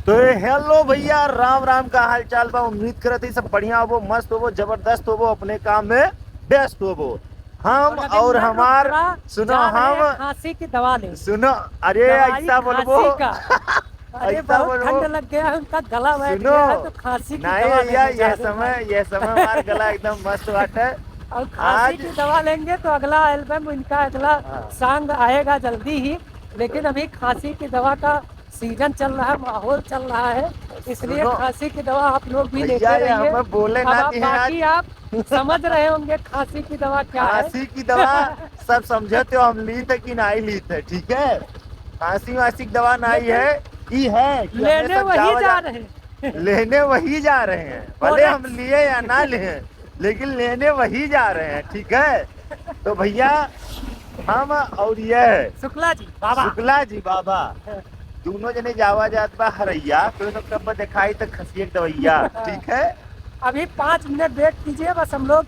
तो हेलो भैया, राम राम का हाल चाल बा। उम्मीद करत ही सब बढ़िया होबो, मस्त होबो, जबरदस्त होबो, अपने काम में व्यस्त होबो। हम और हमार सुनो, हम खांसी की दवा ले सुनो, अरे दवाई ऐसा बोलबो खांसी का। अरे ऐसा बहुत बोलबो। ठंड लग गया है, उनका गला बैठ सुनो, गया है तो खांसी की नहीं दवा भैया, लेने जा रहे हैं भाई। यह समय हमारा गला एकदम मस्त बाटे। और खांसी आज की दवा लेंगे तो अगला एल्बम इनका अगला हाँ, सॉन्ग आएगा जल्दी ही। लेकिन अभी खांसी की दवा का सीजन चल रहा है, माहौल चल रहा है, इसलिए सुनो खांसी की दवा आप लोग भी भैया, लेते ये रहिए। हमें बोले अब ना आप दी है आज। बाकी आप समझ रहे होंगे खांसी की दवा क्या है। खांसी की दवा सब समझते हो, हम ली थे कि नहीं ली थे, ठीक है। खांसी वासी की दवा नहीं लेकिन है, ये है कि हमें लेने सब वही जावा जा रहे हैं। लेने वही जा रहे हैं, भले हम फोरेक्स। लिए या ना लिए, लेकिन लेने वही जा रहे हैं, ठीक है। तो भैया, हम और ये है शुक्ला जी बाबा। शुक्ला जी बाबा, दोनों जने जावा जात बा हरैया, तो कब दिखाई तो खसिए दवैया, ठीक है। अभी 5 मिनट वेट कीजिए, बस हम लोग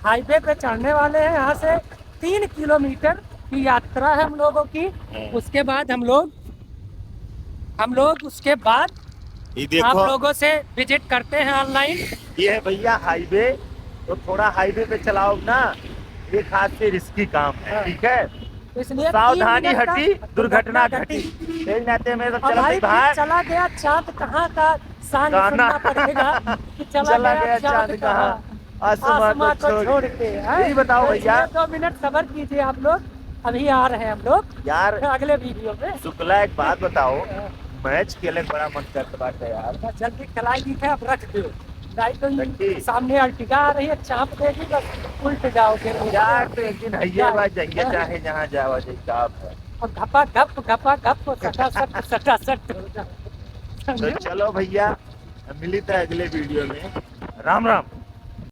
हाईवे पे चढ़ने वाले हैं। यहाँ से 3 किलोमीटर की यात्रा है हम लोगों की। उसके बाद हम लोग उसके बाद ये आप देखो, लोगों से विजिट करते हैं ऑनलाइन। ये है भैया हाईवे। तो थोड़ा हाईवे पे चलाओ ना, ये खास से रिस्की काम है, ठीक है। तो इसलिए 3 सावधानी मिनट का हटी, दुर्घटना घटी। यही नाते में सब और चलत भाई फिर बाहर। चला गया चाँद कहाँ का सॉन्ग गाना सुनना पड़ेगा कि चला गया चाँद कहाँ आसमां को छोड़ के। यही बताओ तो भैया। इसलिए 2 मिनट सब्र कीजिए आप लोग, अभी आ रहे हैं हम लोग यार अगले वीडियो में। शुक्ला, एक बात बताओ, मैच खेले बड़ा मन करता बाटे यार। बस जल्दी खिलाई दी है, अब रख दो। नहीं तो रखी। सामने अर्टिगा आ रही है, चाप देगी, बस उल्ट जाओगे। यार तो एक दिन हइये बा जाइए, चाहे जहाँ जावा जाए काम है। और घपा घप सटा सट हो जाओ। तो चलो भैया, मिली था अगले वीडियो में। राम राम।